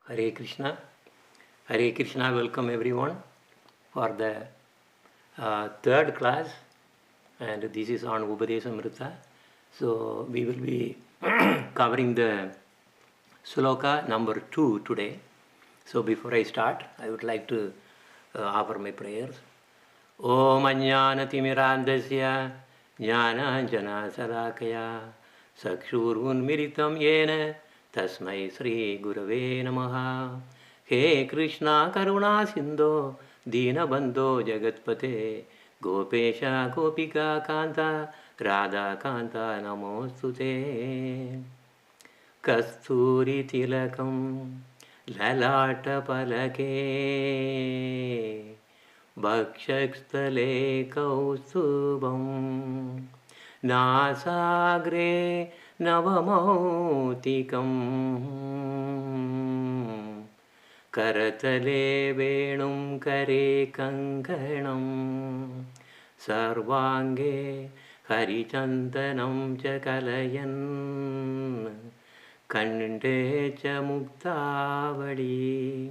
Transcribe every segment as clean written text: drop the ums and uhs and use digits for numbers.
Hare Krishna. Hare Krishna, welcome everyone for the third class, and this is on Upadesamrta. So we will be covering the sloka number 2 today. So before I start, I would like to offer my prayers. Om Ajnanatimmirandasya Jnananjana Salakaya Sakshurunmiritam Yena Tasmai Sri Gurave Namaha. He Krishna Karuna Sindho Dina Bandho Jagatpate Gopesha Gopika Kanta Radha Kanta Namostute. Kasturi Tilakam Lalata Palake Bhakshakstale Kaustubam Nasagre Navamautikam Karatale Venum Kare Kankanam Sarvange Harichantanam Chakalayan Kande cha muktavadi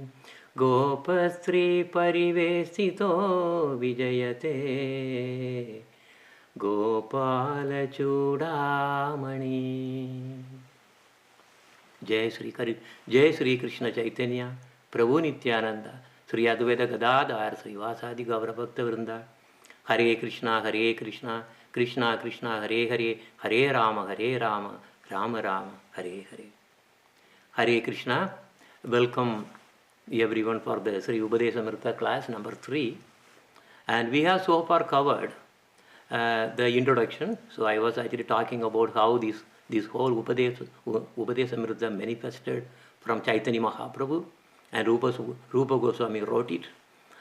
Gopastri parivesito vijayate Gopala chudamani. Jai Sri Krishna Chaitanya Prabhu Nityananda Sri Advaita Gadadhar Srivasadi Gaura Bhakta Vrinda. Hare Krishna Krishna Krishna Hare Hare Hare Rama Rama Rama Hare Hare. Hare Krishna. Welcome everyone for the Sri Upadesamrta class number 3. And we have so far covered the introduction. So I was actually talking about how this whole Upadesamrta manifested from Chaitanya Mahaprabhu, and Rupa Goswami wrote it.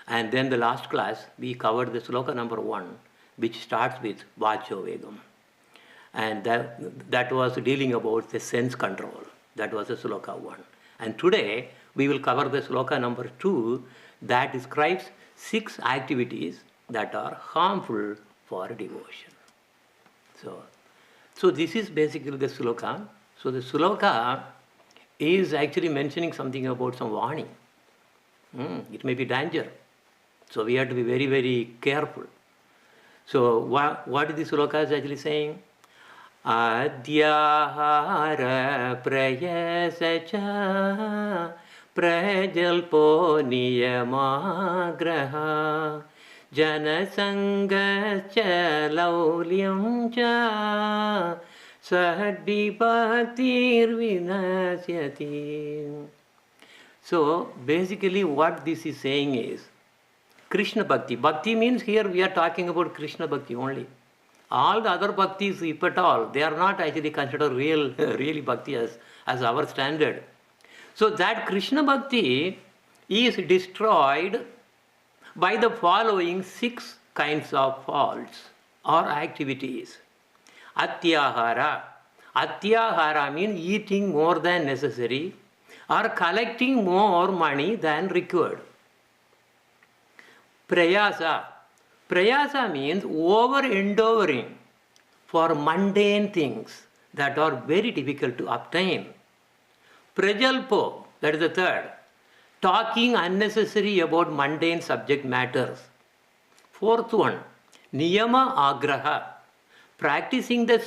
And then the last class we covered the sloka number 1, which starts with Vacho Vegam. And that was dealing about the sense control. That was the sloka 1. And today we will cover the sloka number 2 that describes 6 activities that are harmful for devotion. So this is basically the sloka. So the sloka is actually mentioning something about some warning. It may be danger. So we have to be very, very careful. So what is the sloka is actually saying? Atyāhāraḥ prayāsa prajalpo niyamāgrahaḥ janasanga laulyam Sadhu vinasyati. So basically what this is saying is Krishna Bhakti. Bhakti means here we are talking about Krishna Bhakti only. All the other bhaktis, if at all, they are not actually considered really bhakti as our standard. So that Krishna Bhakti is destroyed by the following 6 kinds of faults or activities. Atyāhāraḥ. Atyāhāraḥ means eating more than necessary or collecting more money than required. Prayāsa. Prayāsa means over-endeavoring for mundane things that are very difficult to obtain. Prajalpo, that is the third. Talking unnecessary about mundane subject matters. Fourth one, niyamāgrahaḥ. Practicing the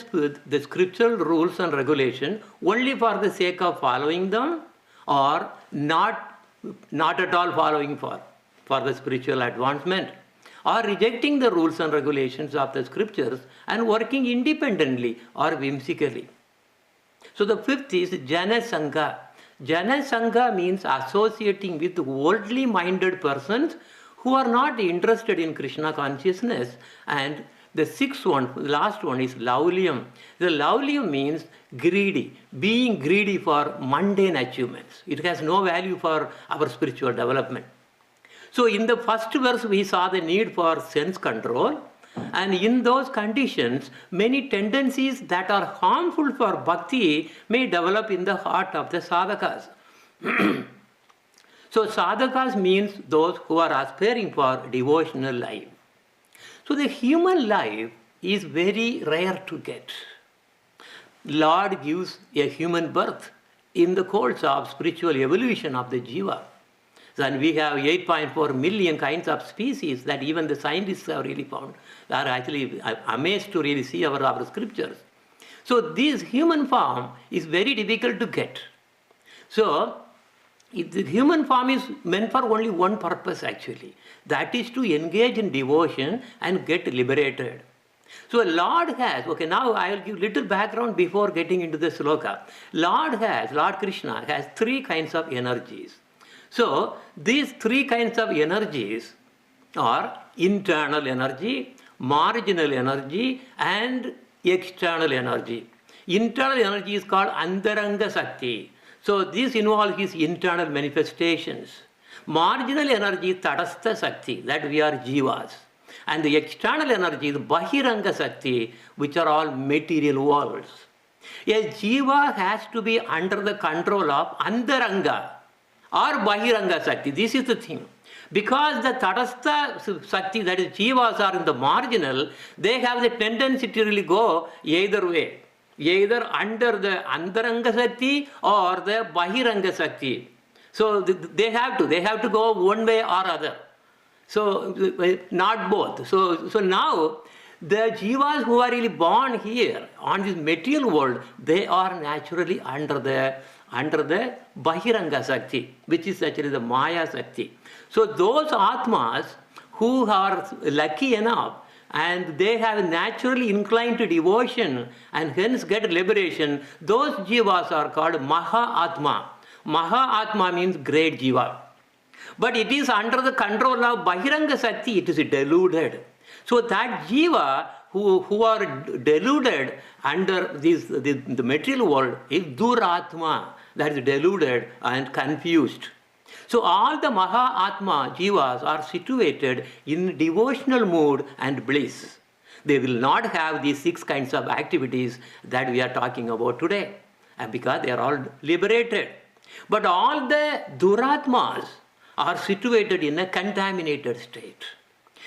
scriptural rules and regulations only for the sake of following them or not at all following for the spiritual advancement, or rejecting the rules and regulations of the scriptures and working independently or whimsically. So the fifth is janasanga. Janasanga means associating with worldly minded persons who are not interested in Krishna consciousness. And the sixth one, the last one, is laulyam. The laulyam means greedy, being greedy for mundane achievements. It has no value for our spiritual development. So in the first verse we saw the need for sense control, and in those conditions many tendencies that are harmful for bhakti may develop in the heart of the sadhakas. So sadhakas means those who are aspiring for devotional life. So the human life is very rare to get. Lord gives a human birth in the course of spiritual evolution of the jiva. And we have 8.4 million kinds of species that even the scientists have really found. They are actually amazed to really see our scriptures. So this human form is very difficult to get. So the human form is meant for only one purpose actually. That is to engage in devotion and get liberated. So Lord has, okay, now I will give little background before getting into the sloka. Lord Krishna has three kinds of energies. So these three kinds of energies are internal energy, marginal energy and external energy. Internal energy is called antaranga sakti. So this involves his internal manifestations. Marginal energy is tadastha sakti, that we are jivas. And the external energy is bahiranga sakti, which are all material worlds. A jiva has to be under the control of antaranga or bahiranga sakti. This is the thing. Because the tadastha sakti, that is jivas, are in the marginal, they have the tendency to really go either way. Either under the antaranga sakti or the bahiranga sakti. So they have to go one way or other. So not both. So now the jivas who are really born here on this material world, they are naturally under the bahiranga sakti, which is actually the maya sakti. So those atmas who are lucky enough and they have naturally inclined to devotion and hence get liberation, those jivas are called maha atma. Maha atma means great jiva. But it is under the control of bahiranga sakti, it is deluded. So that jiva who are deluded under the material world is duratma, that is deluded and confused. So all the Maha-Atma jivas are situated in devotional mood and bliss. They will not have these 6 kinds of activities that we are talking about today, because they are all liberated. But all the duratmas are situated in a contaminated state.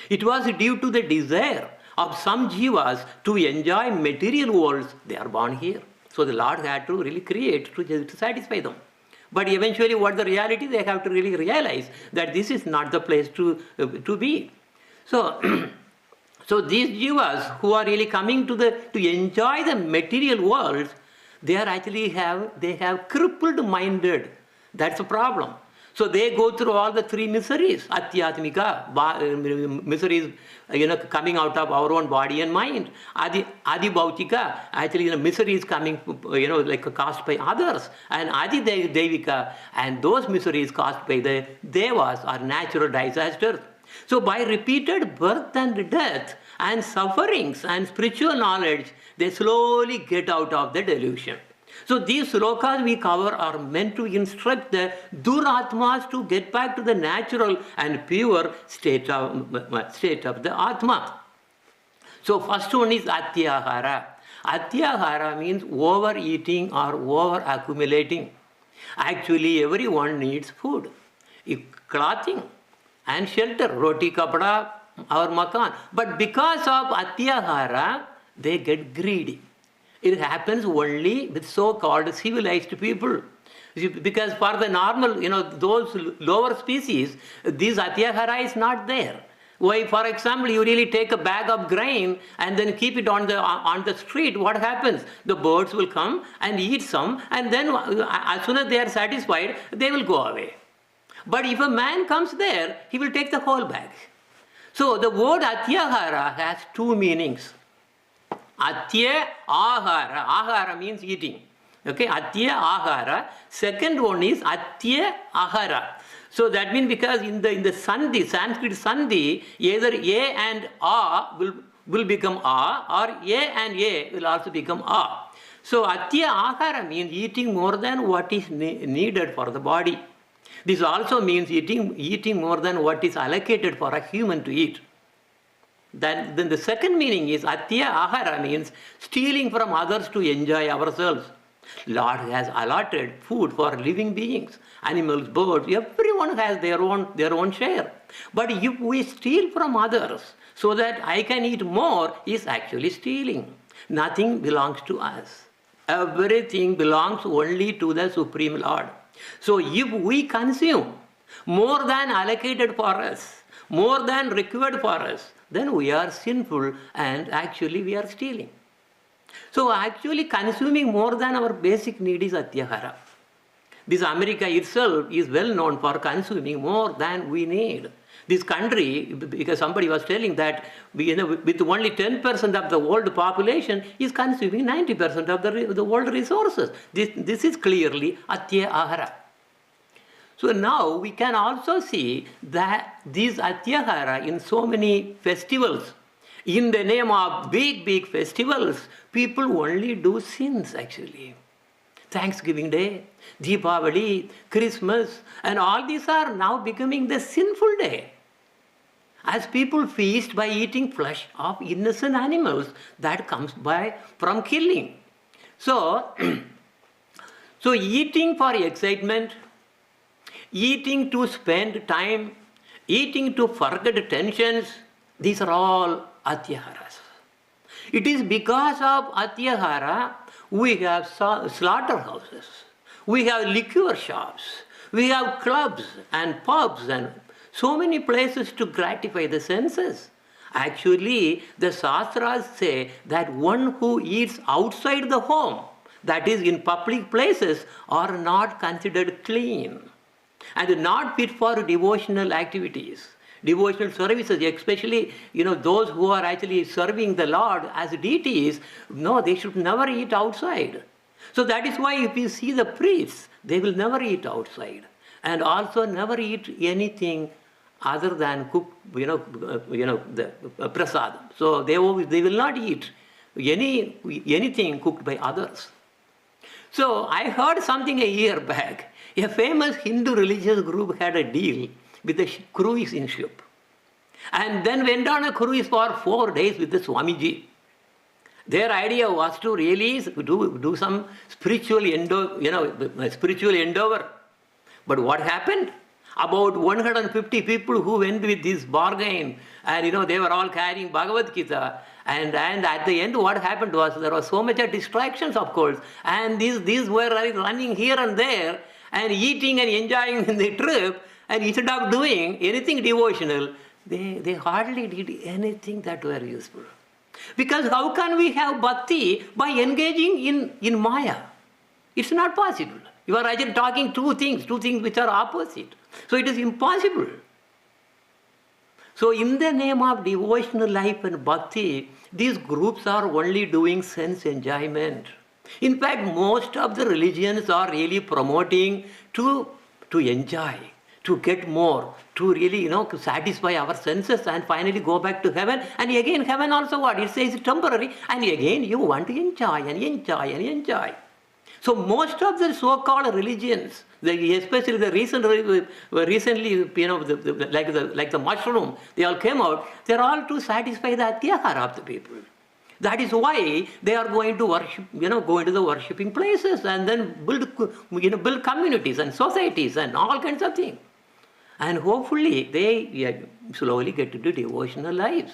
It was due to the desire of some jivas to enjoy material worlds, they are born here. So the Lord had to really create to satisfy them. But eventually what the reality, they have to really realize that this is not the place to be. So, so these jivas who are really coming to enjoy the material world, they have crippled minded. That's the problem. So they go through all the 3 miseries, atyāhāraḥ, miseries, coming out of our own body and mind. Adi-bhautika, actually, miseries coming, like caused by others. And adi-devika, and those miseries caused by the devas or natural disasters. So by repeated birth and death and sufferings and spiritual knowledge, they slowly get out of the delusion. So these slokas we cover are meant to instruct the duratmas to get back to the natural and pure state of the atma. So first one is atyāhāraḥ. Atyāhāraḥ means overeating or over accumulating. Actually everyone needs food, clothing and shelter, roti, kapda or makan. But because of atyāhāraḥ, they get greedy. It happens only with so-called civilized people. Because for the normal, those lower species, this atyahara is not there. Why, for example, you really take a bag of grain and then keep it on the street, what happens? The birds will come and eat some, and then as soon as they are satisfied, they will go away. But if a man comes there, he will take the whole bag. So the word atyahara has 2 meanings. Atyāhāraḥ. Ahara means eating. Okay, atyāhāraḥ. Second one is atyahara. So that means because in the sandhi, Sanskrit sandhi, either a and a will become a, or a and a will also become a. So atyāhāraḥ means eating more than what is needed for the body. This also means eating more than what is allocated for a human to eat. Then the second meaning is atyāhāraḥ means stealing from others to enjoy ourselves. Lord has allotted food for living beings, animals, birds, everyone has their own share. But if we steal from others so that I can eat more, is actually stealing. Nothing belongs to us. Everything belongs only to the Supreme Lord. So if we consume more than allocated for us, more than required for us, then we are sinful and actually we are stealing. So actually consuming more than our basic need is atyahara. This America itself is well known for consuming more than we need. This country, because somebody was telling that with only 10% of the world population is consuming 90% of the world resources. This is clearly atyahara. So now we can also see that these atyahara in so many festivals, in the name of big festivals, people only do sins actually. Thanksgiving Day, Deepavali, Christmas, and all these are now becoming the sinful day. As people feast by eating flesh of innocent animals that comes from killing. So, so eating for excitement, eating to spend time, eating to forget tensions, these are all atyaharas. It is because of atyahara we have slaughterhouses, we have liquor shops, we have clubs and pubs and so many places to gratify the senses. Actually, the Shastras say that one who eats outside the home, that is in public places, are not considered clean and not fit for devotional activities, devotional services, especially those who are actually serving the Lord as deities. No, they should never eat outside. So that is why if you see the priests, they will never eat outside and also never eat anything other than cooked, the prasadam. So they will not eat anything cooked by others. So I heard something a year back. A famous Hindu religious group had a deal with a cruising ship, and then went on a cruise for 4 days with the Swamiji. Their idea was to really do some spiritual endeavor. But what happened? About 150 people who went with this bargain, and they were all carrying Bhagavad Gita. And at the end, what happened was there was so much of distractions, of course, and these were running here and there and eating and enjoying the trip. And instead of doing anything devotional, they hardly did anything that were useful. Because how can we have bhakti by engaging in maya? It's not possible. You are actually talking two things which are opposite. So it is impossible. So in the name of devotional life and bhakti, these groups are only doing sense enjoyment. In fact, most of the religions are really promoting to enjoy, to get more, to really, to satisfy our senses and finally go back to heaven. And again, heaven also what? It says temporary. And again, you want to enjoy and enjoy and enjoy. So most of the so-called religions, especially the recently, like the mushroom, they all came out. They are all to satisfy the atyahara of the people. That is why they are going to worship, go into the worshipping places and then build communities and societies and all kinds of things. And hopefully they slowly get into devotional lives.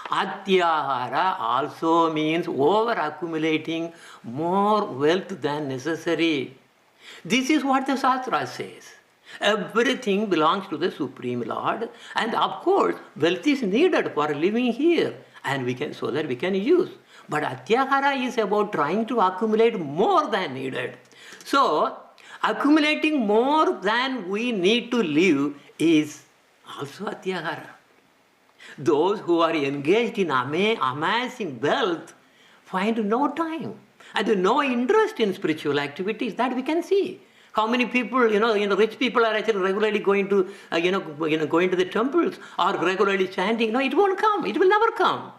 Atyahara also means over accumulating more wealth than necessary. This is what the Shastra says. Everything belongs to the Supreme Lord, and of course wealth is needed for living here, and so that we can use. But atyahara is about trying to accumulate more than needed. So accumulating more than we need to live is also atyahara. Those who are engaged in amassing wealth find no time and no interest in spiritual activities. That we can see. How many people, rich people are actually regularly going to, going to the temples or regularly chanting. No, it won't come. It will never come.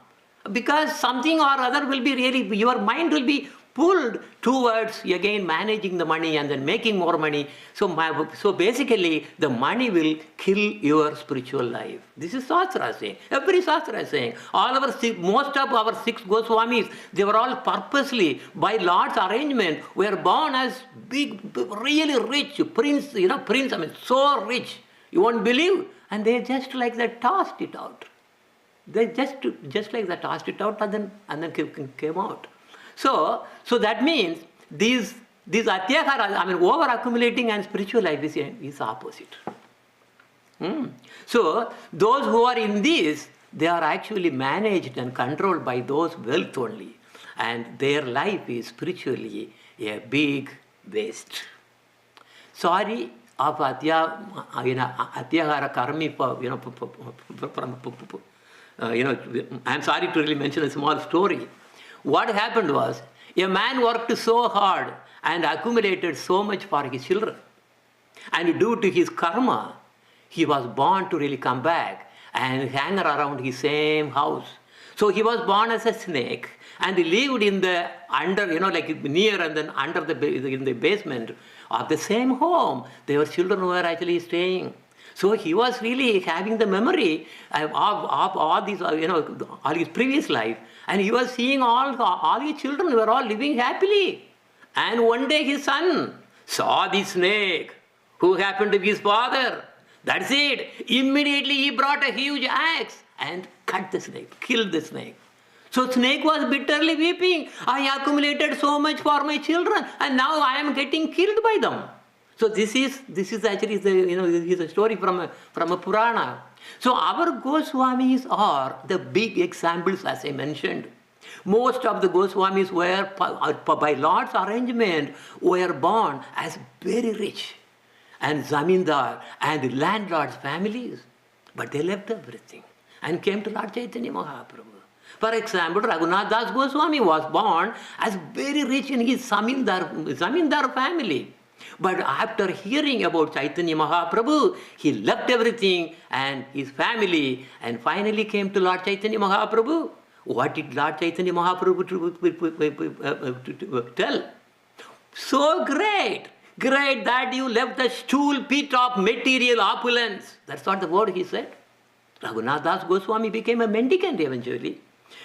Because something or other will be really, your mind will be pulled towards, again, managing the money and then making more money. So basically, the money will kill your spiritual life. This is Shastra saying. Every Shastra is saying. Most of our 6 Goswamis, they were all purposely, by Lord's arrangement, were born as big, really rich prince, so rich. You won't believe. And they just like that tossed it out. They just like that tossed it out and then came out. So So that means these atyāhāraḥ, over accumulating and spiritual life is opposite. So those who are in this, they are actually managed and controlled by those wealth only, and their life is spiritually a big waste. Sorry of atyahara karmi I'm sorry to really mention a small story. What happened was, a man worked so hard and accumulated so much for his children, and due to his karma, he was born to really come back and hang around his same house. So he was born as a snake and lived in the near and then under in the basement of the same home. Their children were actually staying. So he was really having the memory of all these, all his previous life, and he was seeing all his children were all living happily. And one day his son saw the snake, who happened to be his father. That's it. Immediately he brought a huge axe and cut the snake, killed the snake. So snake was bitterly weeping. I accumulated so much for my children, and now I am getting killed by them. So this is actually is a story from a Purana. So our Goswamis are the big examples, as I mentioned. Most of the Goswamis were, by Lord's arrangement, were born as very rich and zamindar and landlords' families. But they left everything and came to Lord Chaitanya Mahaprabhu. For example, Raghunatha Goswami was born as very rich in his zamindar family. But after hearing about Chaitanya Mahaprabhu, he left everything and his family and finally came to Lord Chaitanya Mahaprabhu. What did Lord Chaitanya Mahaprabhu tell? So great that you left the stool pit of material opulence. That's not the word he said. Raghunatha Goswami became a mendicant eventually.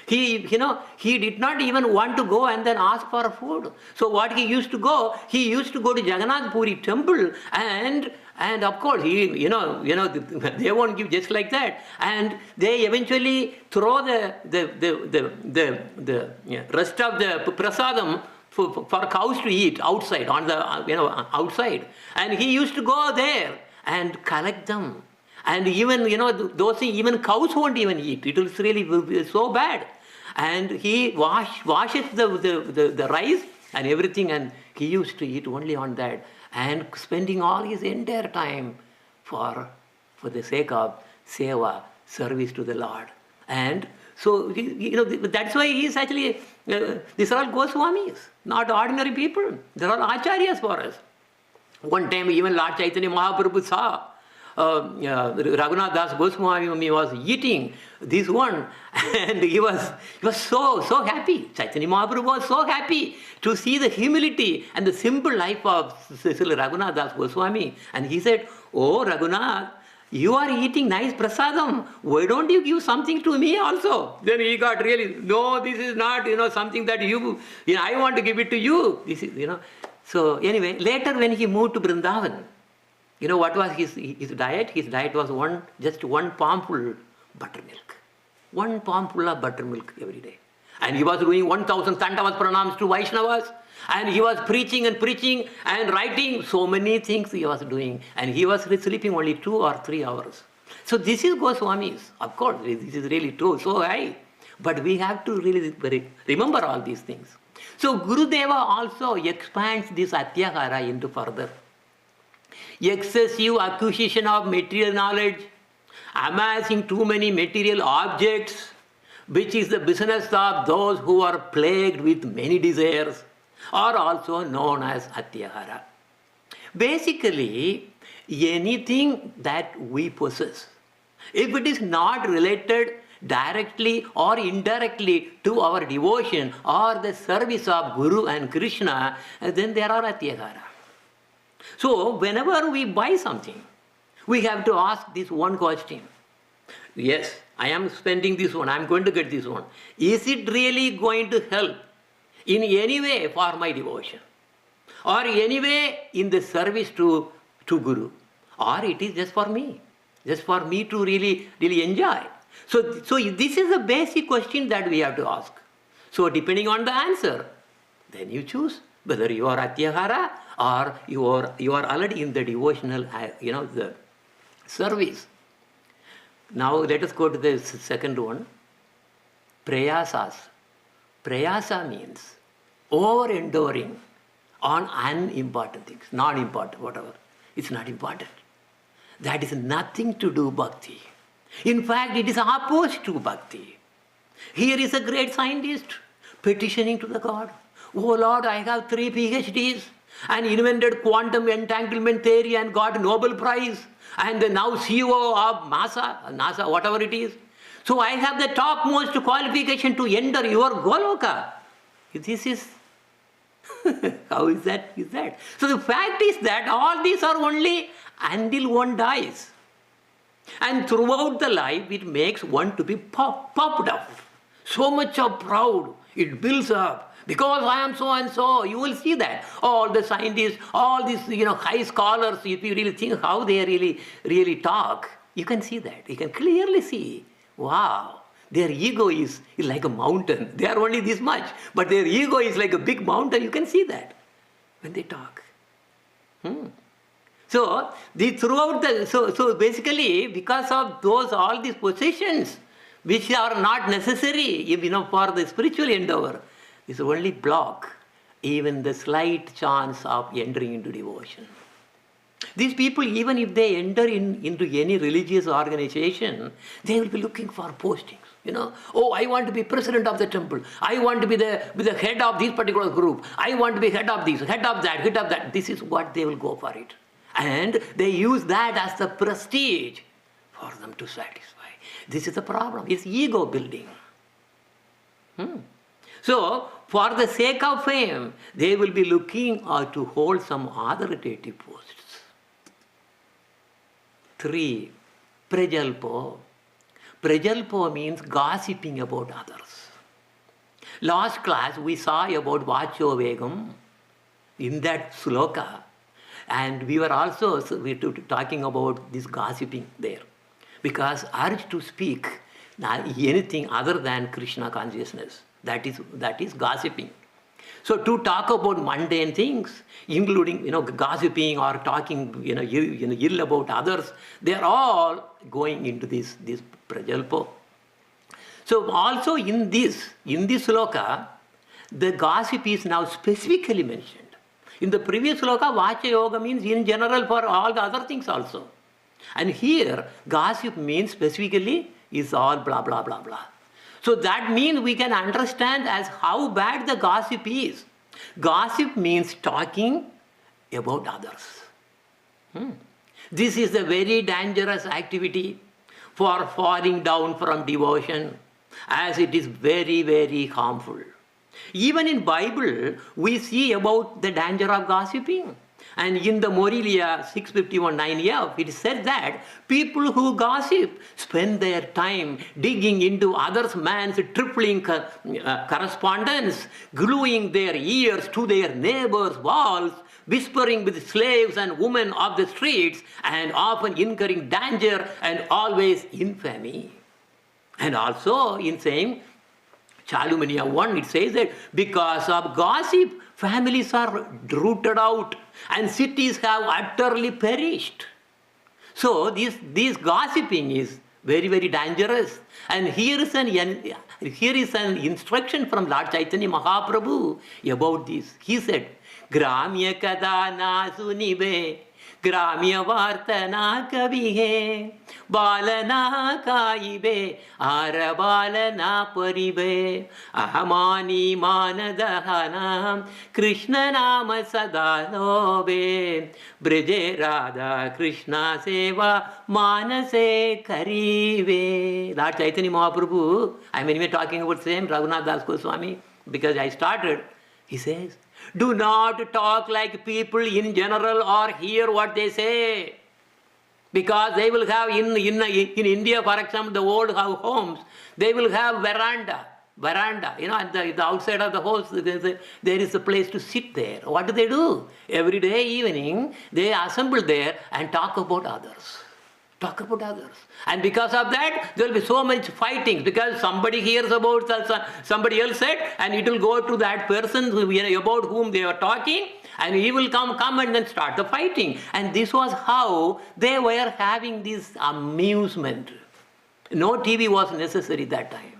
He did not even want to go and then ask for food. So what he used to go to Jagannath Puri temple, and of course they won't give just like that, and they eventually throw the rest of the prasadam for cows to eat outside outside, and he used to go there and collect them. And even, those things, even cows won't even eat. It will really be so bad. And he washes the rice and everything, and he used to eat only on that, and spending all his entire time for the sake of seva, service to the Lord. And so, that's why he is actually, these are all Goswamis, not ordinary people. They are all acharyas for us. One time, even Lord Chaitanya Mahaprabhu saw Raghunatha Goswami was eating this one, and he was so happy. Chaitanya Mahaprabhu was so happy to see the humility and the simple life of Srila Raghunatha Goswami. And he said, "Oh Raghunath, you are eating nice prasadam. Why don't you give something to me also?" Then he got really, "No, this is not something that I want to give it to you." This is So anyway, later when he moved to Vrindavan, what was his diet? His diet was just one palmful buttermilk. One palmful of buttermilk every day. And he was doing 1,000 Tandavas pranams to Vaishnavas. And he was preaching and writing so many things he was doing. And he was sleeping only 2 or 3 hours. So this is Goswamis. Of course, this is really true, so high. But we have to really remember all these things. So Gurudeva also expands this atyahara into further. Excessive acquisition of material knowledge, amassing too many material objects, which is the business of those who are plagued with many desires, are also known as atyahara. Basically, anything that we possess, if it is not related directly or indirectly to our devotion or the service of Guru and Krishna, then there are atyahara. So whenever we buy something, we have to ask this one question. Yes, I am spending this one, I am going to get this one. Is it really going to help in any way for my devotion? Or any way in the service to Guru? Or it is just for me to really enjoy? So this is the basic question that we have to ask. So depending on the answer, Then you choose whether you are atyahara or you are already in the devotional, the service. Now let us go to the second one. Prayāsas. Prayāsa means over-enduring on unimportant things, non-important, whatever. It's not important. That is nothing to do bhakti. In fact, it is opposite to bhakti. Here is a great scientist petitioning to the God. Oh Lord, I have 3 PhDs and invented quantum entanglement theory and got Nobel Prize and now CEO of NASA, whatever it is. So I have the topmost qualification to enter your Goloka. This is, how is that? So the fact is that all these are only until one dies. And throughout the life, it makes one to be puffed up. So much of proud, it builds up. Because I am so and so, you will see that. All the scientists, all these high scholars, if you really think how they really talk, you can see that. You can clearly see, wow, their ego is like a mountain. They are only this much, but their ego is like a big mountain. You can see that when they talk. So so basically, because of all these possessions, which are not necessary, for the spiritual endeavor, is only block even the slight chance of entering into devotion. These people, even if they enter into any religious organization, they will be looking for postings. Oh, I want to be president of the temple. I want to be the head of this particular group. I want to be head of this, head of that, head of that. This is what they will go for it. And they use that as the prestige for them to satisfy. This is the problem. It's ego building. So, for the sake of fame, they will be looking to hold some authoritative posts. 3. Prajalpo. Prajalpo means gossiping about others. Last class we saw about Vacho Vegam in that sloka, and we were also talking about this gossiping there. Because urge to speak anything other than Krishna consciousness, that is gossiping. So to talk about mundane things, including gossiping or talking ill about others, they are all going into this prajalpo. So also in this sloka, the gossip is now specifically mentioned. In the previous sloka, vacha yoga means in general for all the other things also. And here, gossip means specifically is all blah, blah, blah, blah. So that means we can understand as how bad the gossip is. Gossip means talking about others. This is a very dangerous activity for falling down from devotion, as it is very, very harmful. Even in Bible, we see about the danger of gossiping. And in the Morelia 651-9F, it said that people who gossip spend their time digging into others' man's trifling correspondence, gluing their ears to their neighbors' walls, whispering with slaves and women of the streets, and often incurring danger and always infamy. And also in same Chalumania 1, it says that because of gossip, families are rooted out and cities have utterly perished. So this gossiping is very, very dangerous. And here is an instruction from Lord Chaitanya Mahaprabhu about this. He said, gramya katha na sunibe, gramya varta na kavihe, balana kaibe, ara balana paribe, ahamani manadahana, Krishna nama sadalobe, brije radha Krishna seva manase karive. Lord Chaitanya Mahaprabhu, I am anyway talking about same Raghunatha Goswami, because I started, he says, do not talk like people in general or hear what they say. Because they will have, in India, for example, the old homes, they will have veranda, at the outside of the house, there is a place to sit there. What do? Every day evening, they assemble there and talk about others. talk about others. And because of that, there will be so much fighting, because somebody hears about somebody else said, and it will go to that person about whom they are talking, and he will come and then start the fighting. And this was how they were having this amusement. No TV was necessary that time.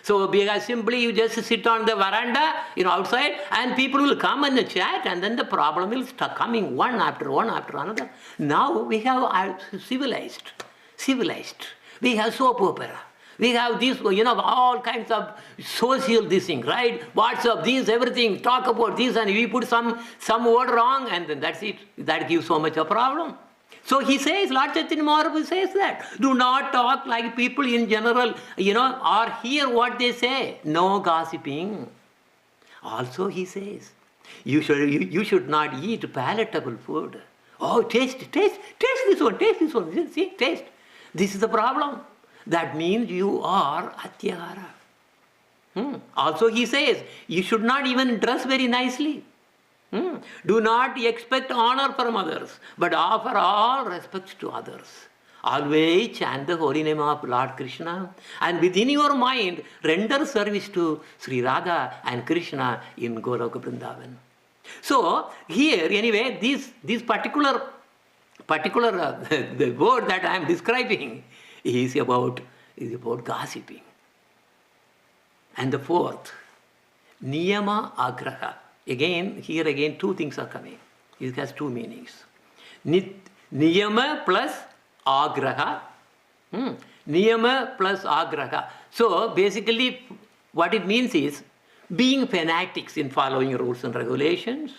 So because simply you just sit on the veranda, outside, and people will come and chat, and then the problem will start coming one after another. Now we have civilized. We have soap opera. We have this, all kinds of social this thing, right? WhatsApp, this, everything, talk about this, and we put some word wrong, and then that's it. That gives so much a problem. So he says, Lord Chaitanya Mahaprabhu says that. Do not talk like people in general, or hear what they say. No gossiping. Also he says, you should not eat palatable food. Oh, taste this one, see, taste. This is the problem. That means you are atyāhāraḥ. Also he says, you should not even dress very nicely. Do not expect honor from others, but offer all respect to others. Always chant the holy name of Lord Krishna, and within your mind render service to Sri Radha and Krishna in Goloka Vrindavan. So here, anyway, this particular the word that I am describing is about gossiping. And the fourth, niyamāgrahaḥ. Here again, two things are coming. It has two meanings. Niyama plus agraha. Niyama plus agraha. So basically, what it means is being fanatics in following rules and regulations.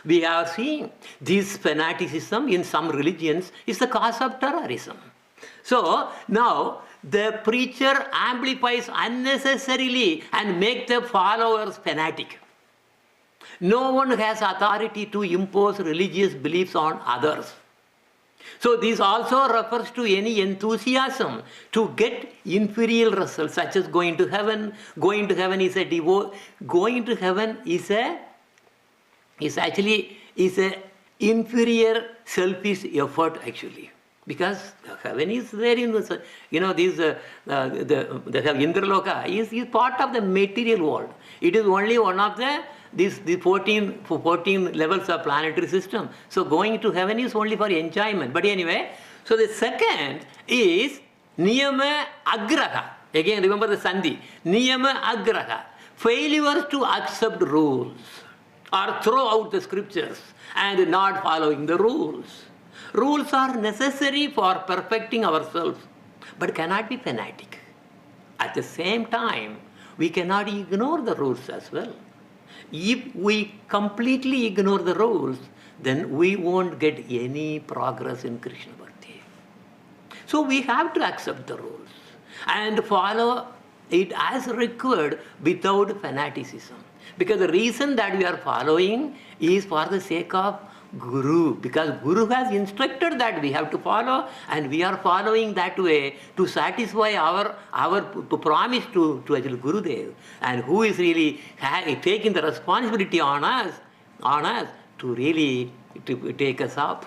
We are seeing this fanaticism in some religions is the cause of terrorism. So now the preacher amplifies unnecessarily and makes the followers fanatic. No one has authority to impose religious beliefs on others. So this also refers to any enthusiasm to get inferior results, such as going to heaven. Going to heaven is a inferior selfish effort actually. Because heaven is there in the, the Indraloka is part of the material world. It is only one of the 14 levels of planetary system. So going to heaven is only for enjoyment. But anyway, so the second is niyamāgrahaḥ. Again, remember the sandhi. Niyamāgrahaḥ. Failure to accept rules or throw out the scriptures and not following the rules. Rules are necessary for perfecting ourselves, but cannot be fanatic. At the same time, we cannot ignore the rules as well. If we completely ignore the rules, then we won't get any progress in Krishna Bhakti. So we have to accept the rules and follow it as required without fanaticism. Because the reason that we are following is for the sake of Guru, because Guru has instructed that we have to follow, and we are following that way to satisfy our promise to actually Gurudev, and who is really taking the responsibility on us to really to take us up.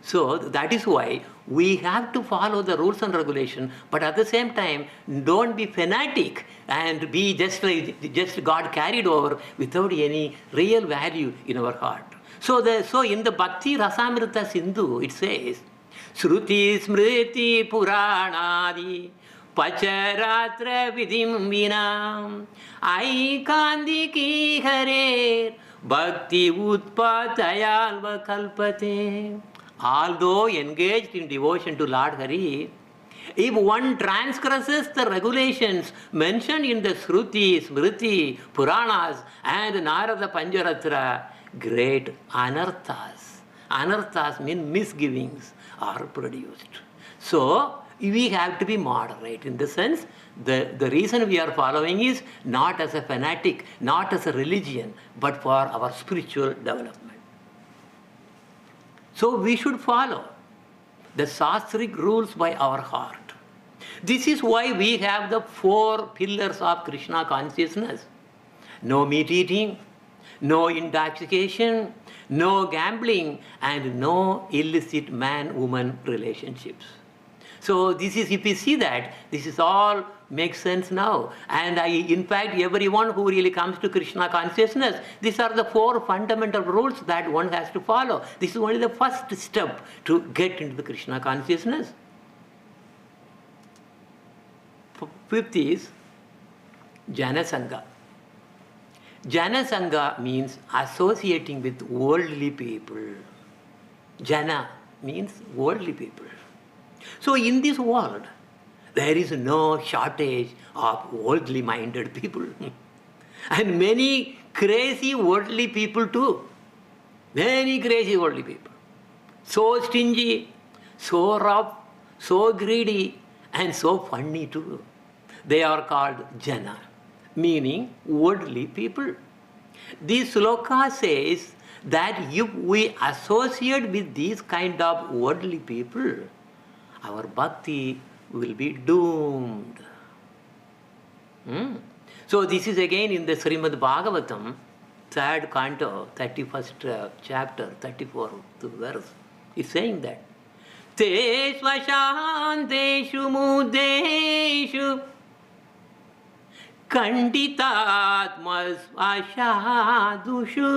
So that is why we have to follow the rules and regulations, but at the same time, don't be fanatic and be just got carried over without any real value in our heart. So in the Bhakti Rasamrita Sindhu, it says, Shruti Smriti Puranadi Pacharatra Vidim Vinam Aikandiki Hare Bhakti Utpatayalva Kalpate. Although engaged in devotion to Lord Hari, if one transgresses the regulations mentioned in the Shruti, Smriti, Puranas and Narada Pancharatra, great anarthas mean misgivings are produced. So we have to be moderate in the sense the reason we are following is not as a fanatic, not as a religion, but for our spiritual development. So we should follow the sastric rules by our heart. This is why we have the 4 pillars of Krishna consciousness. No meat eating, no intoxication, no gambling, and no illicit man-woman relationships. So this is, if you see that, this is all makes sense now. And in fact, everyone who really comes to Krishna consciousness, these are the 4 fundamental rules that one has to follow. This is only the first step to get into the Krishna consciousness. 5th is janasanga. Janasanga means associating with worldly people. Jana means worldly people. So in this world, there is no shortage of worldly minded people. And many crazy worldly people too. Many crazy worldly people. So stingy, so rough, so greedy, and so funny too. They are called jana, meaning worldly people. This sloka says that if we associate with these kind of worldly people, our bhakti will be doomed. So this is again in the Srimad Bhagavatam, 3rd canto, 31st chapter, 34th verse. It's saying that Te svashanteshu mudeshu kanditatma svashadushu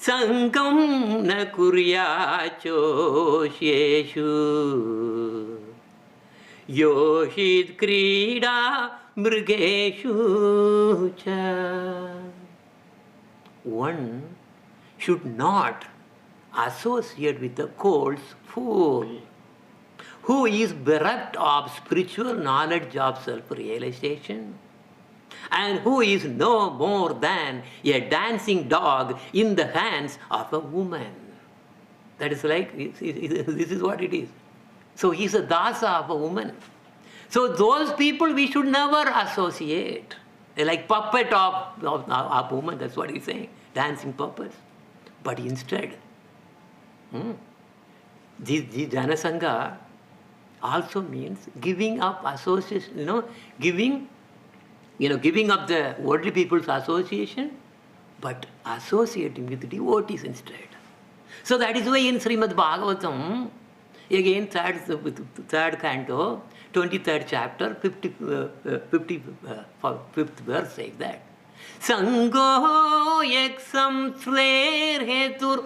sangam na kuryachosheshu yoshid krida mrigeshu cha. One should not associate with a cold fool who is bereft of spiritual knowledge of self-realization and who is no more than a dancing dog in the hands of a woman. That is like, this is what it is. So he is a Dasa of a woman. So those people we should never associate. They're like puppet of woman, that's what he's saying, dancing puppets. But instead, the janasanga also means giving up association, giving up the worldly people's association, but associating with devotees instead. So that is why in Srimad Bhagavatam, again 3rd canto, 23rd chapter, 55th verse says that Sango yaksam sver hetur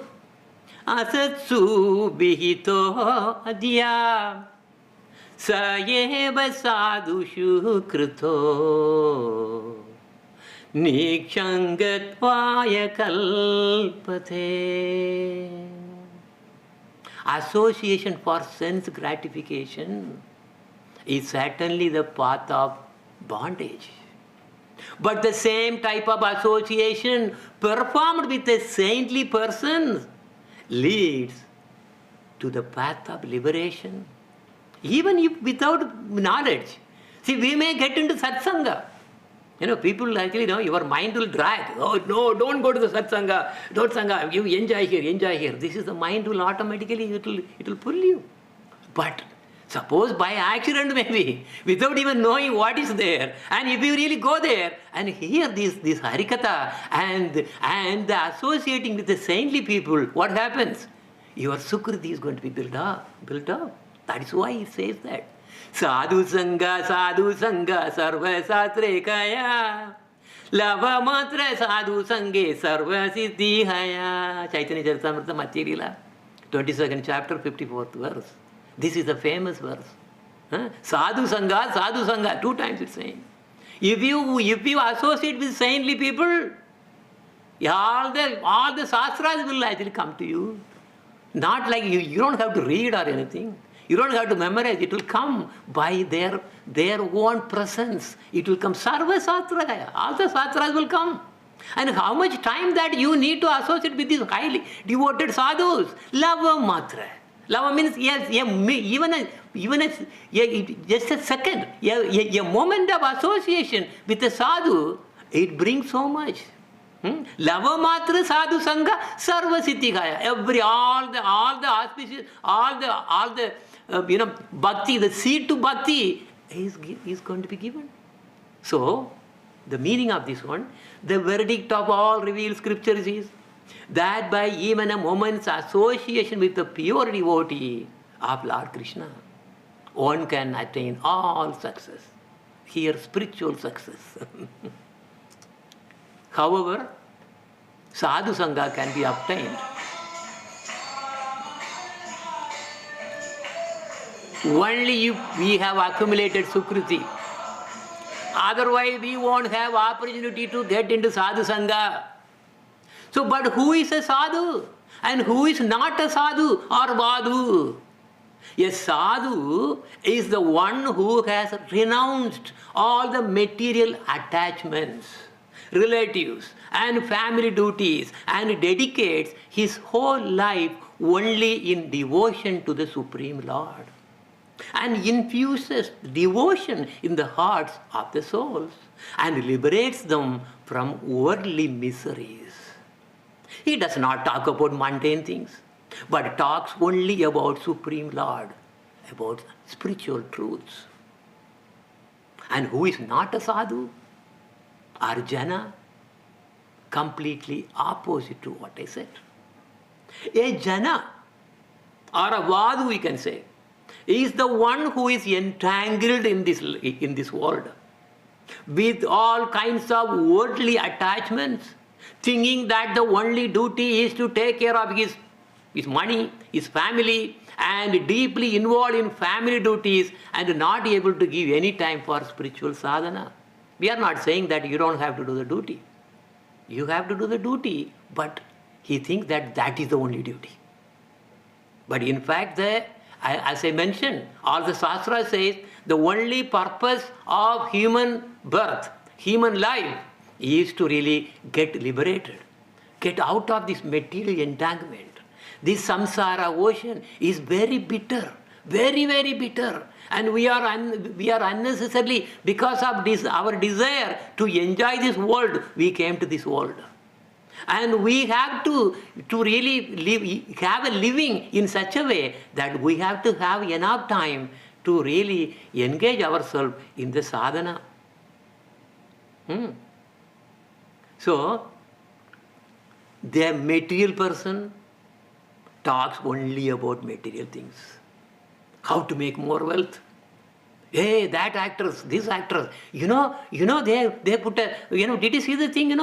asatsu bihito adya sayeva sadhushu krito nikshangatvaya kalpate. Association for sense gratification is certainly the path of bondage. But the same type of association performed with a saintly person leads to the path of liberation. Even if without knowledge. See, we may get into satsanga. People actually, your mind will drag. Oh, no, don't go to the satsanga. Don't sanga. You enjoy here. This is the mind will automatically, it will pull you. But suppose by accident maybe, without even knowing what is there, and if you really go there and hear this harikatha and associating with the saintly people, what happens? Your sukrti is going to be built up. That is why he says that. Sadhu sanga, sarva satrikaya. Lava matra sadhu sange, sarva siddhihaya. Chaitanya Charitamrita Srila, 22nd chapter, 54th verse. This is a famous verse. Sadhu sanga, 2 times it's saying. If you associate with saintly people, all the shastras will actually come to you. Not like you don't have to read or anything. You don't have to memorize. It will come by their own presence. It will come. Sarva satraya. All the satras will come. And how much time that you need to associate with these highly devoted sadhus? Lava matra. Lava means yes, even just a second, a moment of association with a sadhu, it brings so much. Lava matra sadhu sanga sarva siddhikaya. All the auspicious, all the bhakti, the seed to bhakti is going to be given. So the meaning of this one, the verdict of all revealed scriptures is that by even a moment's association with the pure devotee, of Lord Krishna, one can attain all success. Here, spiritual success. However, sadhu sanga can be obtained only if we have accumulated sukrti. Otherwise, we won't have opportunity to get into sadhu sanga. So, but who is a sadhu? And who is not a sadhu or vadhu? A sadhu is the one who has renounced all the material attachments, relatives and family duties, and dedicates his whole life only in devotion to the Supreme Lord, and infuses devotion in the hearts of the souls and liberates them from worldly miseries. He does not talk about mundane things, but talks only about Supreme Lord, about spiritual truths. And who is not a sadhu or jana? Completely opposite to what I said. A jana or a vadhu, we can say, is the one who is entangled in this world with all kinds of worldly attachments, thinking that the only duty is to take care of his money, his family, and deeply involved in family duties and not able to give any time for spiritual sadhana. We are not saying that you don't have to do the duty. You have to do the duty, but he thinks that that is the only duty. But in fact, as I mentioned, all the Shastra says the only purpose of human birth, human life, is to really get liberated, get out of this material entanglement. This samsara ocean is very bitter, very, very bitter. And we are unnecessarily, because of this, our desire to enjoy this world, we came to this world. And we have to really have a living in such a way that we have to have enough time to really engage ourselves in the sadhana. So, the material person talks only about material things. How to make more wealth. Hey, that actress, this actress, they put a, did you see the thing,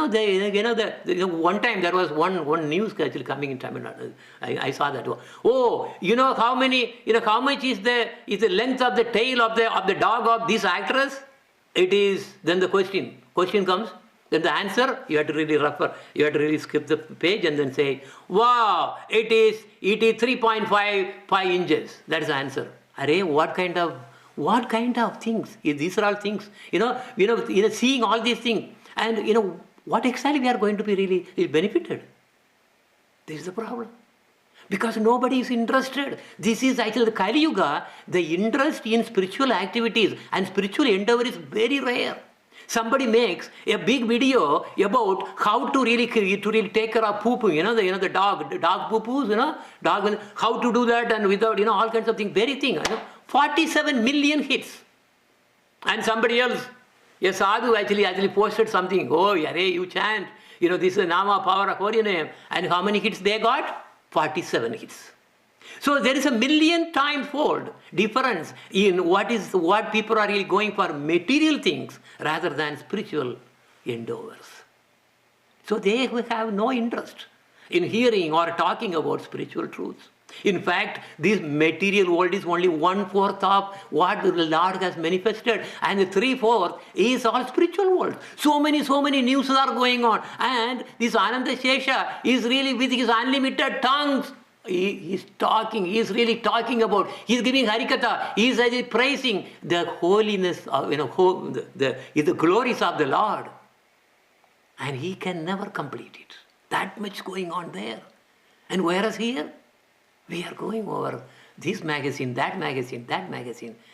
one time there was one news actually coming in Tamil Nadu. I saw that. Oh, how much is the length of the tail of the dog of this actress? It is, then the question comes. Then the answer, you have to really skip the page and then say, wow, it is 3.55 inches. That is the answer. Array, what kind of things? These are all things, seeing all these things. And, what exactly we are going to be really benefited? This is the problem. Because nobody is interested. This is actually the Kali Yuga. The interest in spiritual activities and spiritual endeavor is very rare. Somebody makes a big video about how to really take care of poo-poo, the dog poo-poos, how to do that and without, all kinds of things, very thing, 47 million hits. And somebody else, a sadhu actually posted something, oh, you chant, this is the nama power of holy name. And how many hits they got? 47 hits. So there is a million times fold difference in what people are really going for material things rather than spiritual endeavors. So they have no interest in hearing or talking about spiritual truths. In fact, this material world is only 1/4 of what the Lord has manifested, and the 3/4 is all spiritual world. So many news are going on, and this Ananda Shesha is really with his unlimited tongues. He's really talking about, he's giving harikatha, he's praising the holiness of, the glories of the Lord. And he can never complete it. That much going on there. And whereas here, we are going over this magazine, that magazine,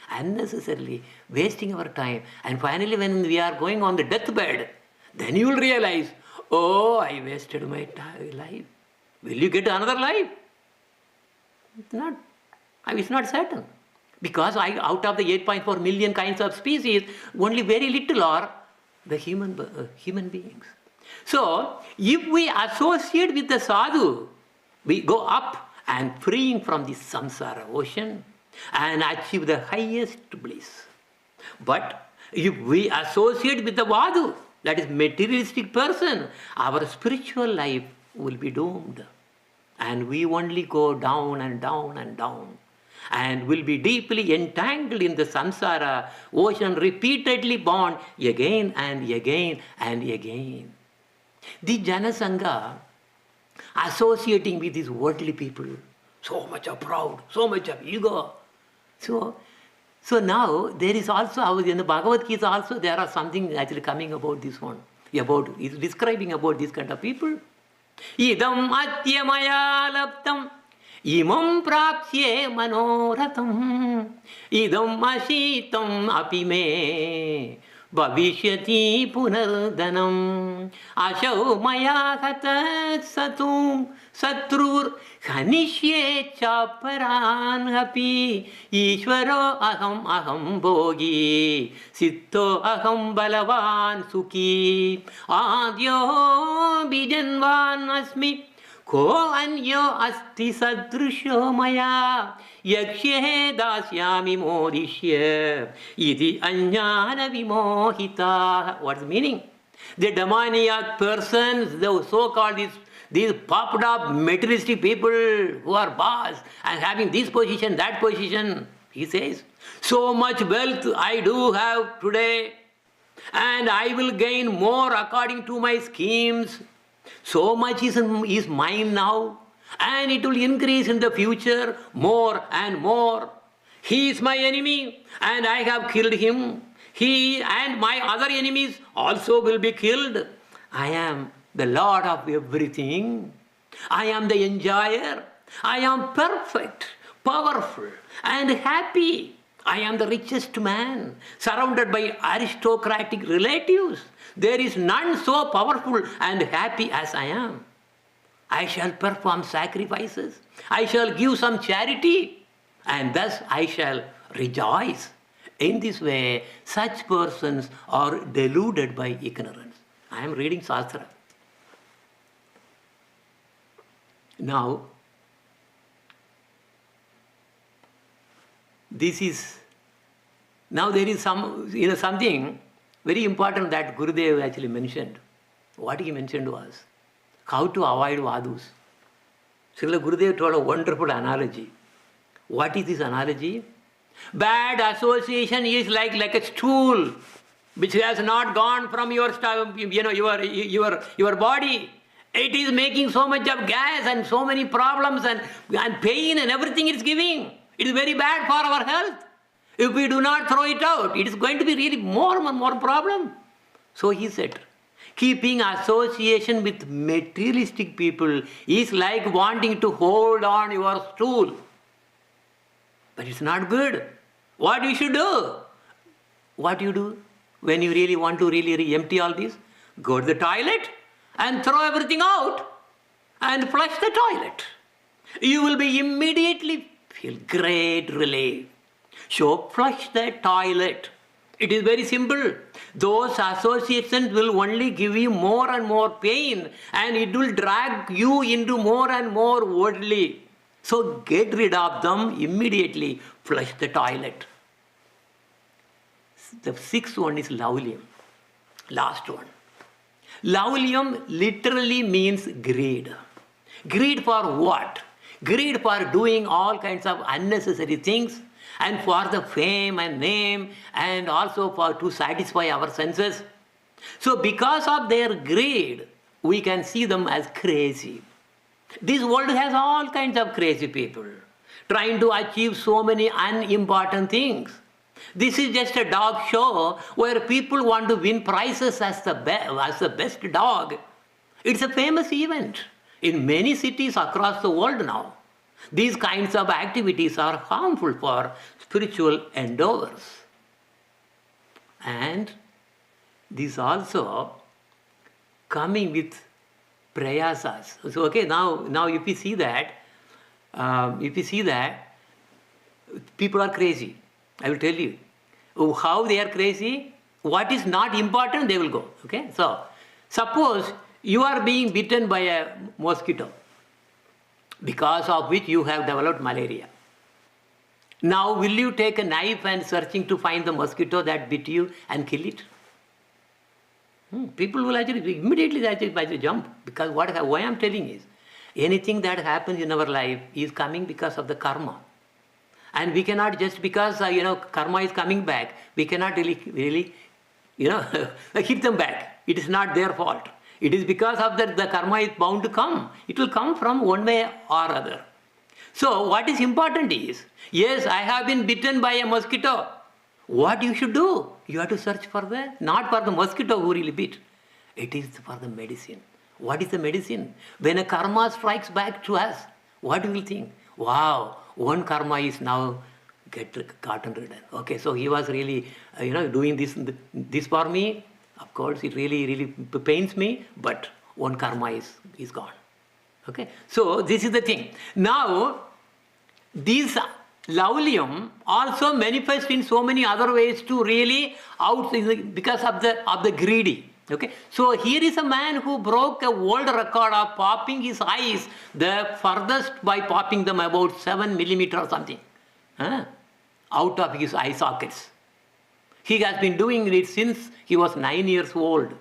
unnecessarily wasting our time. And finally, when we are going on the deathbed, then you will realize, oh, I wasted my life. Will you get another life? It's not certain. Because out of the 8.4 million kinds of species, only very little are the human beings. So, if we associate with the sadhu, we go up and freeing from the samsara ocean and achieve the highest bliss. But if we associate with the Vadhu, that is materialistic person, our spiritual life will be doomed. And we only go down and down and down. And will be deeply entangled in the samsara ocean, repeatedly born again and again and again. The janasanga, associating with these worldly people, so much of proud, so much of ego. So now there is also, in the Bhagavad Gita also, there are something actually coming about this one, is describing about this kind of people. Idam atyamaya laptam imam prapsye manoratam idam ashitam apime bhavishyati punardanam ashau maya katha satrur hanishye chaparan api ishvaro aham bhogi sitto aham balavan sukhi adyo bijanvan asmi ko anyo asti sadrusho maya yakshye dasyami modishya iti anyana vimohita. What's the meaning? The demoniac persons, the so-called these popped up materialistic people who are boss and having this position, that position, he says, so much wealth I do have today and I will gain more according to my schemes. So much is mine now and it will increase in the future more and more. He is my enemy and I have killed him. He and my other enemies also will be killed. I am the Lord of everything. I am the enjoyer. I am perfect, powerful, and happy. I am the richest man, surrounded by aristocratic relatives. There is none so powerful and happy as I am. I shall perform sacrifices. I shall give some charity, and thus I shall rejoice. In this way, such persons are deluded by ignorance. I am reading Shastra. Now, there is something very important that Gurudev actually mentioned. What he mentioned was how to avoid Vadhus. Srila Gurudev told a wonderful analogy. What is this analogy? Bad association is like a stool which has not gone from your body. It is making so much of gas and so many problems and pain and everything it's giving. It is very bad for our health. If we do not throw it out, it is going to be really more and more problem. So he said, keeping association with materialistic people is like wanting to hold on your stool. But it's not good. What you should do? What you do when you really want to really empty all this? Go to the toilet and throw everything out and flush the toilet. You will be immediately feel great relief. So flush the toilet. It is very simple. Those associations will only give you more and more pain and it will drag you into more and more worldly. So get rid of them immediately. Flush the toilet. The sixth one is laulyam. Last one. Laulyam literally means greed. Greed for what? Greed for doing all kinds of unnecessary things and for the fame and name and also to satisfy our senses. So because of their greed, we can see them as crazy. This world has all kinds of crazy people trying to achieve so many unimportant things. This is just a dog show where people want to win prizes as the best dog. It's a famous event in many cities across the world now. These kinds of activities are harmful for spiritual endeavors. And this also coming with prayāsas. So okay, now if you see that, people are crazy. I will tell you how they are crazy. What is not important, they will go. Okay, so suppose you are being bitten by a mosquito. because of which you have developed malaria. Now, will you take a knife and searching to find the mosquito that bit you and kill it? People will actually immediately jump, because why I am telling is, anything that happens in our life is coming because of the karma. And we cannot just because, karma is coming back, we cannot really hit them back. It is not their fault. It is because of that the karma is bound to come. It will come from one way or other. So what is important is, yes, I have been bitten by a mosquito. What you should do? You have to search for not for the mosquito who really bit. It is for the medicine. What is the medicine? When a karma strikes back to us, what do we think? Wow, one karma is now gotten rid of. Okay, so he was really, doing this for me. Of course, it really pains me, but one karma is gone. Okay, so this is the thing. Now, these laulyam also manifest in so many other ways to really because of the greedy. Okay, so here is a man who broke a world record of popping his eyes the furthest by popping them about 7 millimeters or something out of his eye sockets. He has been doing it since he was 9 years old.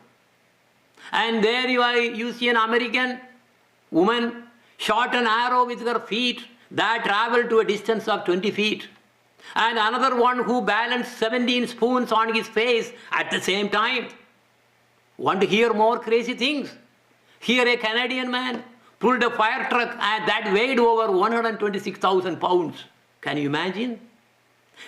And there you see an American woman shot an arrow with her feet that traveled to a distance of 20 feet. And another one who balanced 17 spoons on his face at the same time. Want to hear more crazy things? Here a Canadian man pulled a fire truck and that weighed over 126,000 pounds. Can you imagine?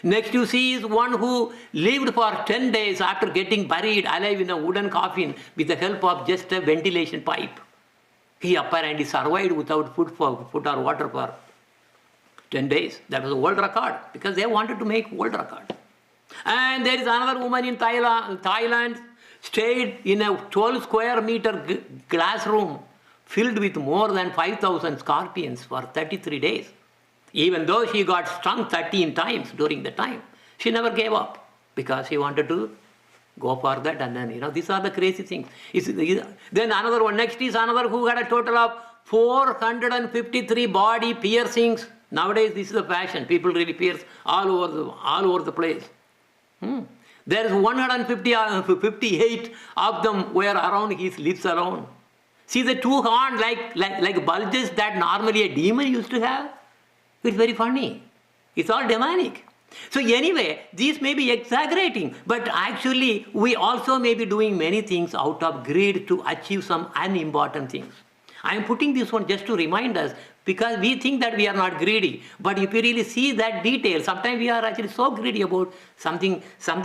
Next you see is one who lived for 10 days after getting buried alive in a wooden coffin with the help of just a ventilation pipe. He apparently survived without food or water for 10 days. That was a world record because they wanted to make world record. And there is another woman in Thailand stayed in a 12 square meter glass room filled with more than 5,000 scorpions for 33 days. Even though she got stung 13 times during the time, she never gave up because she wanted to go for that. And then, these are the crazy things. Then another one, next is another who had a total of 453 body piercings. Nowadays, this is the fashion. People really pierce all over the place. There is 158 of them were around his lips alone. See the two horns like bulges that normally a demon used to have? It's very funny. It's all demonic. So anyway, these may be exaggerating, but actually we also may be doing many things out of greed to achieve some unimportant things. I am putting this one just to remind us because we think that we are not greedy. But if you really see that detail, sometimes we are actually so greedy about something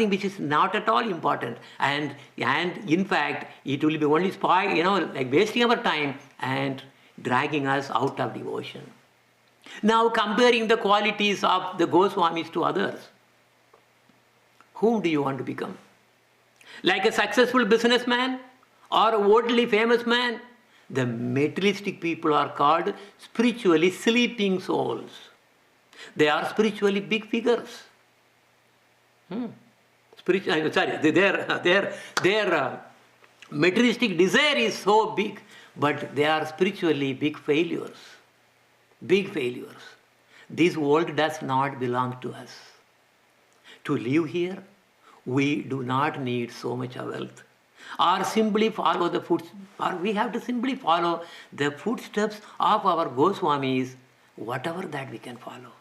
which is not at all important. And in fact, it will be only spoil, like wasting our time and dragging us out of devotion. Now comparing the qualities of the Goswamis to others. Whom do you want to become? Like a successful businessman or a worldly famous man? The materialistic people are called spiritually sleeping souls. They are spiritually big figures. Their materialistic desire is so big, but they are spiritually big failures. Big failures. This world does not belong to us. To live here, we do not need so much wealth. Or simply follow we have to simply follow the footsteps of our Goswamis, whatever that we can follow.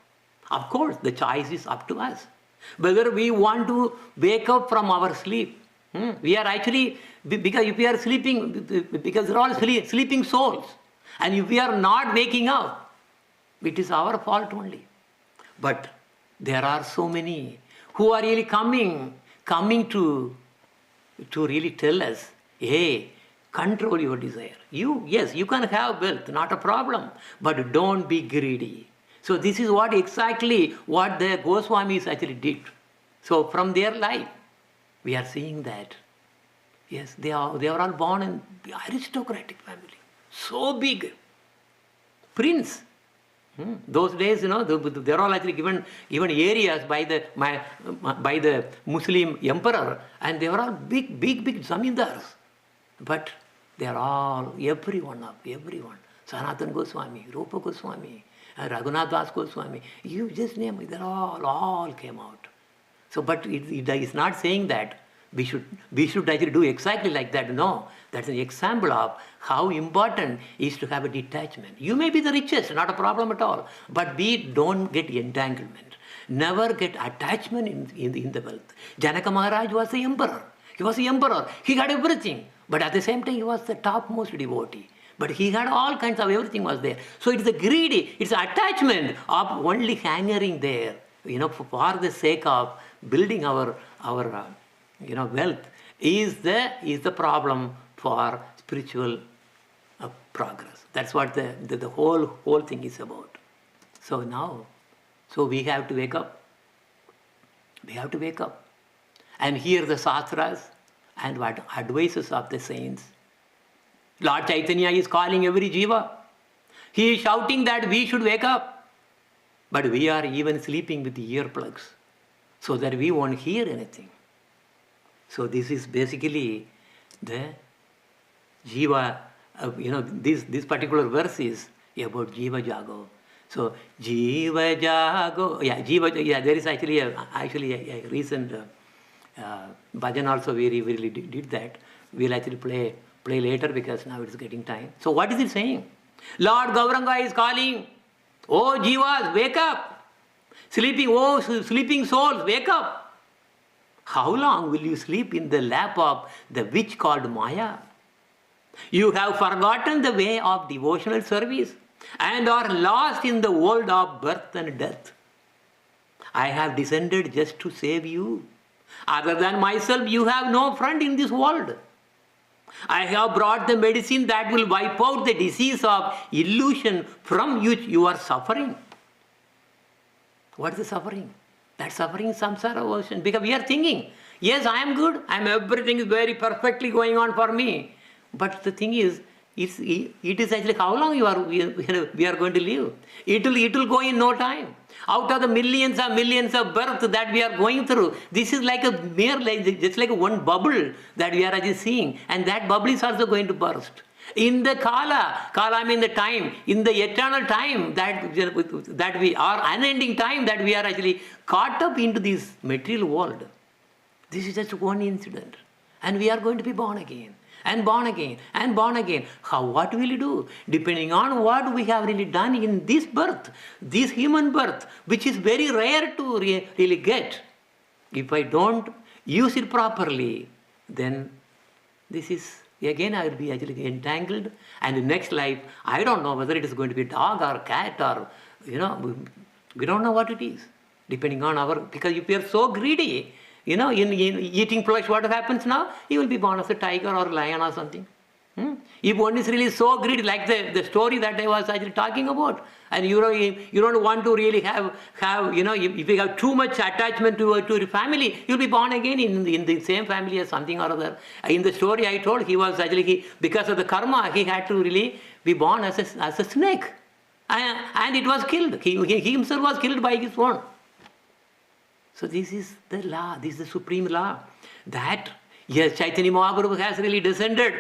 Of course, the choice is up to us. Whether we want to wake up from our sleep. We are actually, because if we are sleeping, because they're all sleeping souls. And if we are not waking up, it is our fault only. But there are so many who are really coming to really tell us, hey, control your desire. Yes, you can have wealth, not a problem, but don't be greedy. So this is exactly what the Goswamis actually did. So from their life, we are seeing that, yes, they are all born in the aristocratic family. So big. Prince. Those days, they're all actually given areas by the Muslim emperor, and they were all big zamindars. But they are all, everyone, Sanatana Goswami, Rupa Goswami, Raghunatha Das Goswami. You just name it, they all came out. So, but it is not saying that we should actually do exactly like that. No, that's an example of how important is to have a detachment. You may be the richest, not a problem at all, but we don't get entanglement. Never get attachment in the wealth. Janaka Maharaj was the emperor. He was the emperor. He had everything, but at the same time he was the topmost devotee. But he had all kinds of everything was there. So it is a greedy, it's an attachment of only hanging there, for the sake of building our wealth is the problem for spiritual progress. That's what the whole thing is about. So we have to wake up. We have to wake up and hear the sastras and what advices of the saints. Lord Chaitanya is calling every jiva. He is shouting that we should wake up. But we are even sleeping with the earplugs so that we won't hear anything. So this is basically the jiva, this particular verse is about jiva jago. So jiva jago, there is actually a recent bhajan also we really did that. We'll actually play later because now it's getting time. So what is it saying? Lord Gauranga is calling, oh jivas, wake up. Sleeping souls, wake up. How long will you sleep in the lap of the witch called Maya? You have forgotten the way of devotional service and are lost in the world of birth and death. I have descended just to save you. Other than myself, you have no friend in this world. I have brought the medicine that will wipe out the disease of illusion from which you are suffering. What is the suffering? That suffering is samsara ocean. Because we are thinking, yes, I am good, everything is very perfectly going on for me. But the thing is, it is actually how long we are going to live. It will go in no time. Out of the millions of births that we are going through, this is like just like one bubble that we are actually seeing, and that bubble is also going to burst. In the kala means the time, in the eternal time that we are, unending time that we are actually caught up into this material world. This is just one incident, and we are going to be born again. And born again, and born again. What will you do? Depending on what we have really done in this birth, this human birth, which is very rare to really get. If I don't use it properly, then this is, again I will be actually entangled. And in next life, I don't know whether it is going to be dog or cat or, we don't know what it is. Depending on because if we are so greedy, in eating flesh, what happens now? You will be born as a tiger or lion or something. If one is really so greedy, like the story that I was actually talking about, and you don't want to really have if you have too much attachment to your family, you'll be born again in the same family as something or other. In the story I told, he was actually, because of the karma, he had to really be born as a snake. And it was killed. He himself was killed by his own. So this is the law, this is the supreme law. That, yes, Chaitanya Mahaprabhu has really descended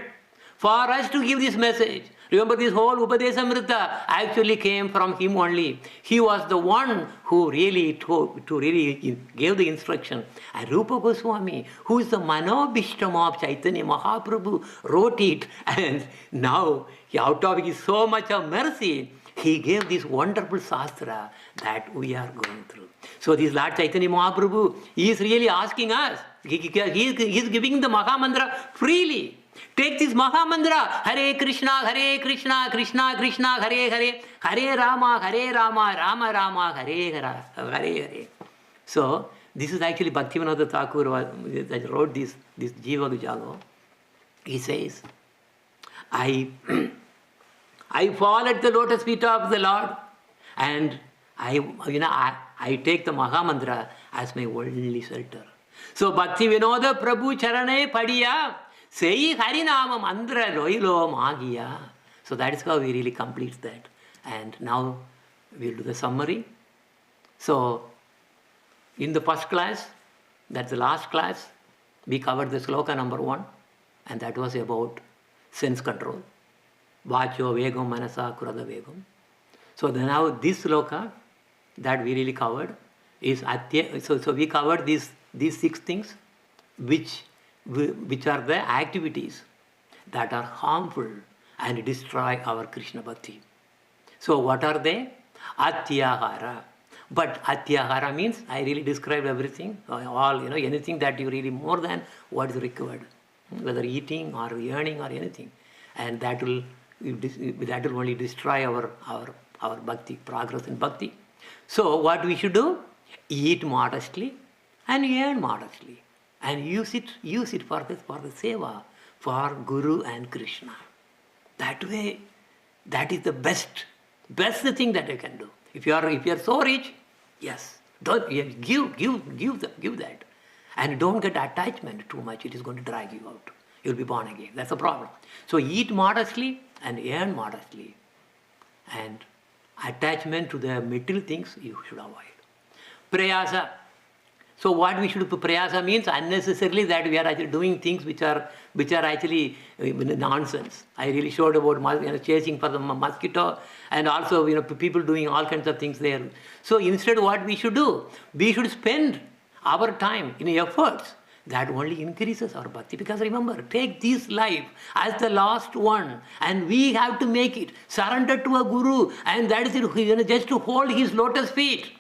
for us to give this message. Remember, this whole Upadesamrta actually came from him only. He was the one who really gave the instruction. And Rupa Goswami, who is the Manobhishtam of Chaitanya Mahaprabhu, wrote it. And now, out of his so much of mercy, he gave this wonderful sastra that we are going through. So this Lord Chaitanya Mahaprabhu, he is really asking us, he is giving the Mahamantra freely. Take this Mahamantra, Hare Krishna, Krishna Krishna, Hare Hare, Hare Rama, Rama Rama, Hare Hare. So this is actually Bhaktivinoda Thakur that wrote this Jiva Jago. He says, I fall at the lotus feet of the Lord, and I take the Mahamantra as my only shelter. So Bhakti Vinoda Prabhu Charane Padiya Sei Harinama Mandra Roilo Magiya. So that is how we really complete that. And now we'll do the summary. So in the first class, that's the last class, we covered the sloka number 1, and that was about sense control. Vacho vegam manasa kurada vegam. So now this sloka that we really covered is so we covered these 6 things which are the activities that are harmful and destroy our Krishna Bhakti. So what are they? Atyāhāraḥ. But atyahara means I really described everything, all, anything that you really more than what is required, whether eating or earning or anything, and that will only destroy our bhakti, progress in bhakti. So what we should do? Eat modestly and earn modestly, and use it for the seva, for Guru and Krishna. That way, that is the best thing that you can do. If you are so rich, yes, give that, and don't get attachment too much. It is going to drag you out. You'll be born again. That's the problem. So eat modestly and earn modestly, and attachment to the material things you should avoid. Prayāsa. So what we should do? Prayāsa means unnecessarily that we are actually doing things which are actually nonsense. I really showed about chasing for the mosquito, and also people doing all kinds of things there. So instead, what we should do? We should spend our time in efforts that only increases our bhakti. Because remember, take this life as the last one, and we have to make it surrender to a guru, and that is it, just to hold his lotus feet.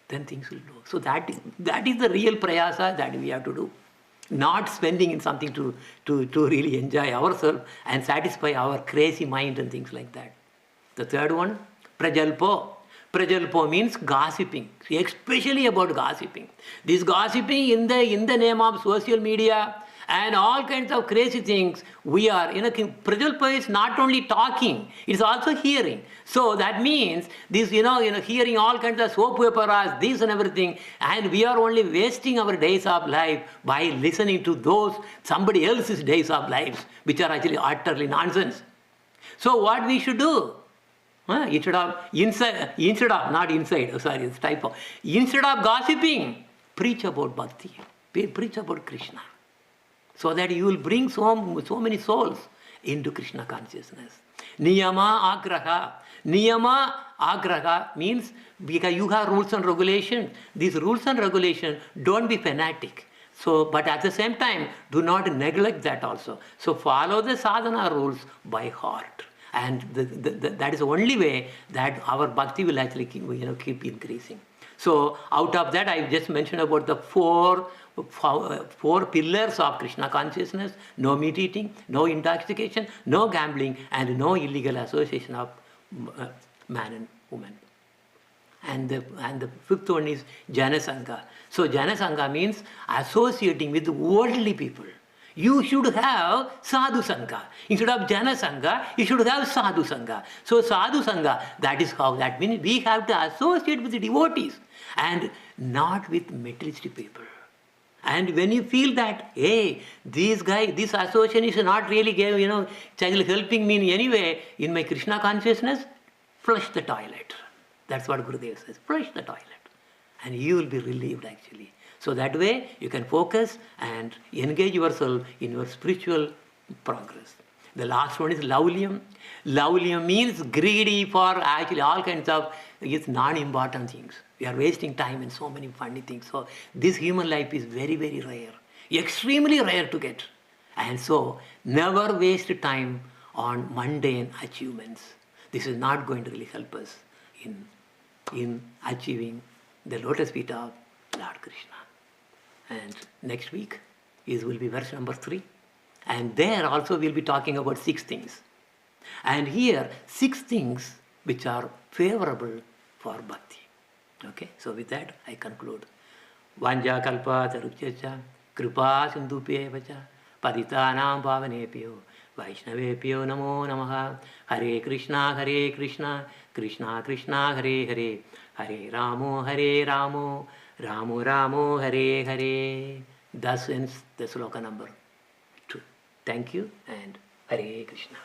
Then things will go. So that is the real prayāsa that we have to do. Not spending in something to really enjoy ourselves and satisfy our crazy mind and things like that. The third one, prajalpo. Prajalpo means gossiping, especially about gossiping. This gossiping in the name of social media and all kinds of crazy things, we are, prajalpo is not only talking, it's also hearing. So that means this, hearing all kinds of soap operas, this and everything, and we are only wasting our days of life by listening to somebody else's days of lives, which are actually utterly nonsense. So what we should do? Instead of gossiping, preach about bhakti, preach about Krishna, so that you will bring so many souls into Krishna consciousness. Niyamāgrahaḥ. Niyamāgrahaḥ means because you have rules and regulations. These rules and regulations, don't be fanatic. So, but at the same time, do not neglect that also. So follow the sadhana rules by heart. And that is the only way that our bhakti will actually keep increasing. So out of that, I just mentioned about the four pillars of Krishna consciousness: no meat eating, no intoxication, no gambling, and no illegal association of man and woman. And the fifth one is janasanga. So janasanga means associating with worldly people. You should have sadhu sanga. Instead of janasanga, you should have sadhu sanga. So sadhu sanga, that is how that means we have to associate with the devotees and not with materialistic people. And when you feel that, hey, this association is not really helping me in any way in my Krishna consciousness, flush the toilet. That's what Gurudev says, flush the toilet. And you will be relieved actually. So that way you can focus and engage yourself in your spiritual progress. The last one is laulyam. Laulyam means greedy for actually all kinds of non-important things. We are wasting time in so many funny things. So this human life is very, very rare, extremely rare to get. And so never waste time on mundane achievements. This is not going to really help us in achieving the lotus feet of Lord Krishna. And next week will be verse number 3. And there also we'll be talking about 6 things. And here, 6 things which are favorable for bhakti. Okay, so with that I conclude. Vanja kalpa tarupyacha kripa sindhupyevacha paditanam pavanepyo vaishnavepyo namo namaha. Hare Krishna, Krishna Krishna, Hare Hare, Hare Ramo, Ramo Ramo, Hare Hare. Thus ends the sloka number 2. Thank you and Hare Krishna.